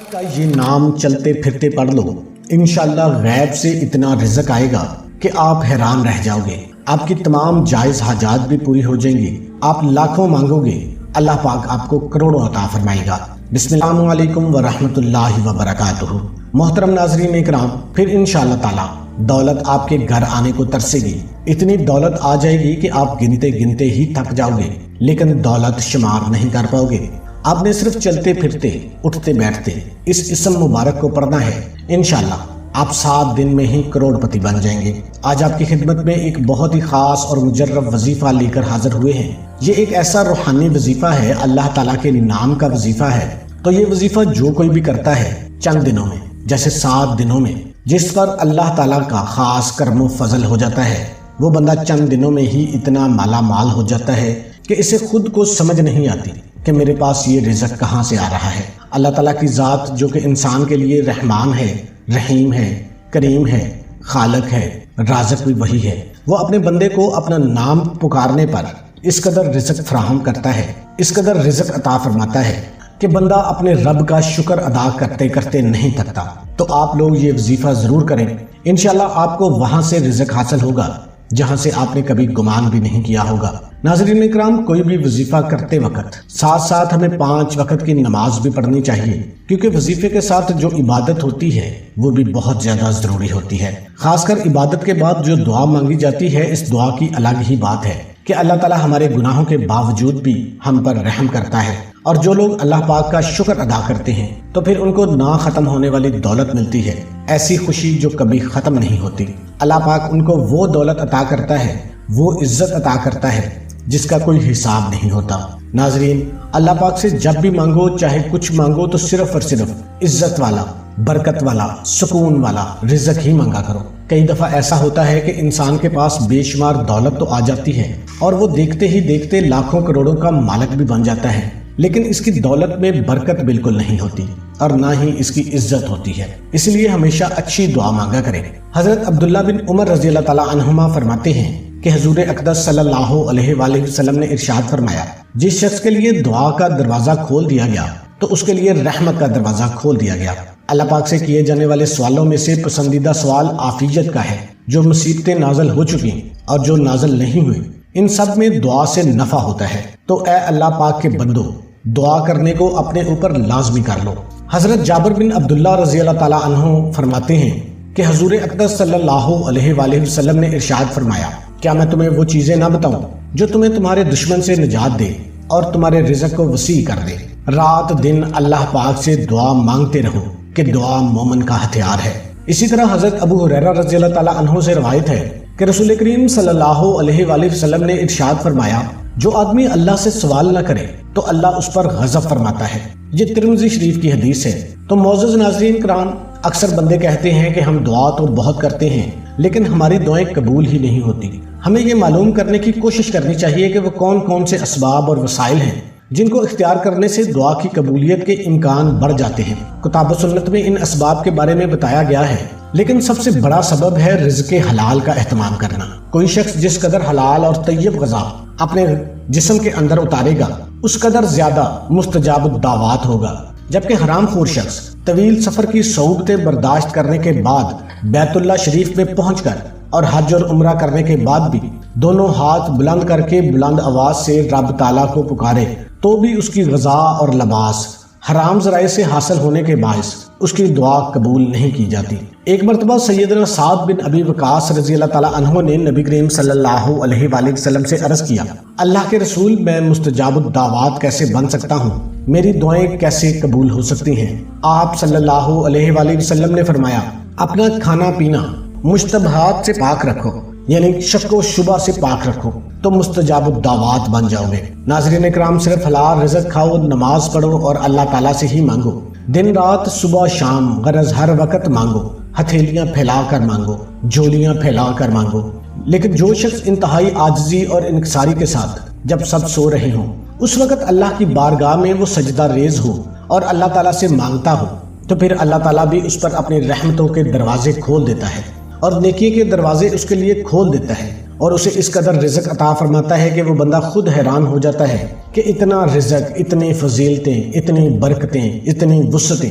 کا یہ نام چلتے پھرتے پڑھ لو، انشاءاللہ غیب سے اتنا رزق آئے گا کہ آپ حیران رہ جاؤ گے۔ آپ کی تمام جائز حاجات بھی پوری ہو جائیں گی۔ آپ لاکھوں مانگو گے، اللہ پاک آپ کو کروڑوں عطا فرمائے گا۔ بسم اللہ السلام علیکم ورحمۃ اللہ وبرکاتہ۔ محترم ناظرین اکرام، پھر انشاءاللہ تعالی دولت آپ کے گھر آنے کو ترسے گی۔ اتنی دولت آ جائے گی کہ آپ گنتے گنتے ہی تھک جاؤ گے، لیکن دولت شمار نہیں کر پاؤ گے۔ آپ نے صرف چلتے پھرتے اٹھتے بیٹھتے اس اسم مبارک کو پڑھنا ہے، انشاءاللہ آپ 7 دن میں ہی کروڑ پتی بن جائیں گے۔ آج آپ کی خدمت میں ایک بہت ہی خاص اور مجرب وظیفہ لے کر حاضر ہوئے ہیں۔ یہ ایک ایسا روحانی وظیفہ ہے، اللہ تعالیٰ کے نام کا وظیفہ ہے۔ تو یہ وظیفہ جو کوئی بھی کرتا ہے چند دنوں میں، جیسے 7 دنوں میں، جس پر اللہ تعالیٰ کا خاص کرم و فضل ہو جاتا ہے، وہ بندہ چند دنوں میں ہی اتنا مالا مال ہو جاتا ہے کہ اسے خود کو سمجھ نہیں آتی کہ میرے پاس یہ رزق کہاں سے آ رہا ہے۔ اللہ تعالیٰ کی ذات جو کہ انسان کے لیے رحمان ہے، رحیم ہے، کریم ہے، خالق ہے، رازق بھی وہی ہے، وہ اپنے بندے کو اپنا نام پکارنے پر اس قدر رزق فراہم کرتا ہے، اس قدر رزق عطا فرماتا ہے کہ بندہ اپنے رب کا شکر ادا کرتے کرتے نہیں تھکتا۔ تو آپ لوگ یہ وظیفہ ضرور کریں، انشاءاللہ آپ کو وہاں سے رزق حاصل ہوگا جہاں سے آپ نے کبھی گمان بھی نہیں کیا ہوگا۔ ناظرین اکرام، کوئی بھی وظیفہ کرتے وقت ساتھ ساتھ ہمیں 5 وقت کی نماز بھی پڑھنی چاہیے، کیونکہ وظیفے کے ساتھ جو عبادت ہوتی ہے وہ بھی بہت زیادہ ضروری ہوتی ہے۔ خاص کر عبادت کے بعد جو دعا مانگی جاتی ہے، اس دعا کی الگ ہی بات ہے کہ اللہ تعالیٰ ہمارے گناہوں کے باوجود بھی ہم پر رحم کرتا ہے، اور جو لوگ اللہ پاک کا شکر ادا کرتے ہیں تو پھر ان کو نہ ختم ہونے والی دولت ملتی ہے، ایسی خوشی جو کبھی ختم نہیں ہوتی۔ اللہ پاک ان کو وہ دولت عطا کرتا ہے، وہ عزت عطا کرتا ہے جس کا کوئی حساب نہیں ہوتا۔ ناظرین، اللہ پاک سے جب بھی مانگو، چاہے کچھ مانگو، تو صرف اور صرف عزت والا، برکت والا، سکون والا رزق ہی مانگا کرو۔ کئی دفعہ ایسا ہوتا ہے کہ انسان کے پاس بے شمار دولت تو آ جاتی ہے اور وہ دیکھتے ہی دیکھتے لاکھوں کروڑوں کا مالک بھی بن جاتا ہے، لیکن اس کی دولت میں برکت بالکل نہیں ہوتی اور نہ ہی اس کی عزت ہوتی ہے۔ اس لیے ہمیشہ اچھی دعا مانگا کریں۔ حضرت عبداللہ بن عمر رضی اللہ تعالیٰ عنہما فرماتے ہیں کہ حضور اقدس صلی اللہ علیہ وآلہ وسلم نے ارشاد فرمایا، جس شخص کے لیے دعا کا دروازہ کھول دیا گیا تو اس کے لیے رحمت کا دروازہ کھول دیا گیا۔ اللہ پاک سے کیے جانے والے سوالوں میں سے پسندیدہ سوال عافیت کا ہے۔ جو مصیبتیں نازل ہو چکی اور جو نازل نہیں ہوئی، ان سب میں دعا سے نفع ہوتا ہے۔ تو اے اللہ پاک کے بندو، دعا کرنے کو اپنے اوپر لازمی کر لو۔ حضرت جابر بن عبداللہ رضی اللہ تعالیٰ عنہ فرماتے ہیں کہ حضور اقدس صلی اللہ علیہ وآلہ وسلم نے ارشاد فرمایا، کیا میں تمہیں وہ چیزیں نہ بتاؤں جو تمہیں تمہارے دشمن سے نجات دے اور تمہارے رزق کو وسیع کر دے؟ رات دن اللہ پاک سے دعا مانگتے رہو کہ دعا مومن کا ہتھیار ہے۔ اسی طرح حضرت ابو ہریرہ رضی اللہ تعالیٰ عنہ سے روایت ہے کہ رسول کریم صلی اللہ علیہ وآلہ وسلم نے ارشاد فرمایا، جو آدمی اللہ سے سوال نہ کرے تو اللہ اس پر غضب فرماتا ہے۔ یہ ترمذی شریف کی حدیث ہے۔ تو معزز ناظرین کرام، اکثر بندے کہتے ہیں کہ ہم دعا تو بہت کرتے ہیں لیکن ہماری دعائیں قبول ہی نہیں ہوتی۔ ہمیں یہ معلوم کرنے کی کوشش کرنی چاہیے کہ وہ کون کون سے اسباب اور وسائل ہیں جن کو اختیار کرنے سے دعا کی قبولیت کے امکان بڑھ جاتے ہیں۔ کتاب و سنت میں ان اسباب کے بارے میں بتایا گیا ہے، لیکن سب سے بڑا سبب ہے رزق حلال کا اہتمام کرنا۔ کوئی شخص جس قدر حلال اور طیب غذا اپنے جسم کے اندر اتارے گا، اس قدر زیادہ مستجاب الدعوات ہوگا، جبکہ حرام خور شخص طویل سفر کی صعوبتیں برداشت کرنے کے بعد بیت اللہ شریف میں پہنچ کر اور حج اور عمرہ کرنے کے بعد بھی دونوں ہاتھ بلند کر کے بلند آواز سے رب تعالیٰ کو پکارے تو بھی اس کی غذا اور لباس حرام ذرائع سے حاصل ہونے کے باعث اس کی دعا قبول نہیں کی جاتی۔ ایک مرتبہ سیدنا سعد بن ابی وقاص رضی اللہ تعالیٰ عنہ نے نبی کریم صلی اللہ علیہ وآلہ وسلم سے عرض کیا، اللہ کے رسول، میں مستجاب الدعوات کیسے بن سکتا ہوں؟ میری دعائیں کیسے قبول ہو سکتی ہیں؟ آپ صلی اللہ علیہ وآلہ وسلم نے فرمایا، اپنا کھانا پینا مشتبہات سے پاک رکھو، یعنی شک و شبہ سے پاک رکھو تو مستجاب الدعوات بن جاؤ گے۔ ناظرین اکرام، صرف حلال رزق کھاؤ، نماز پڑھو اور اللہ تعالیٰ سے ہی مانگو، دن رات صبح شام، غرض ہر وقت مانگو، ہتھیلیاں پھیلا کر مانگو، جھولیاں پھیلا کر مانگو۔ لیکن جو شخص انتہائی عاجزی اور انکساری کے ساتھ جب سب سو رہے ہوں، اس وقت اللہ کی بارگاہ میں وہ سجدہ ریز ہو اور اللہ تعالیٰ سے مانگتا ہو، تو پھر اللہ تعالیٰ بھی اس پر اپنی رحمتوں کے دروازے کھول دیتا ہے اور نیکی کے دروازے اس کے لیے کھول دیتا ہے اور اسے اس قدر رزق عطا فرماتا ہے کہ وہ بندہ خود حیران ہو جاتا ہے کہ اتنا رزق، اتنی فضیلتیں، اتنی برکتیں، اتنی وسعتیں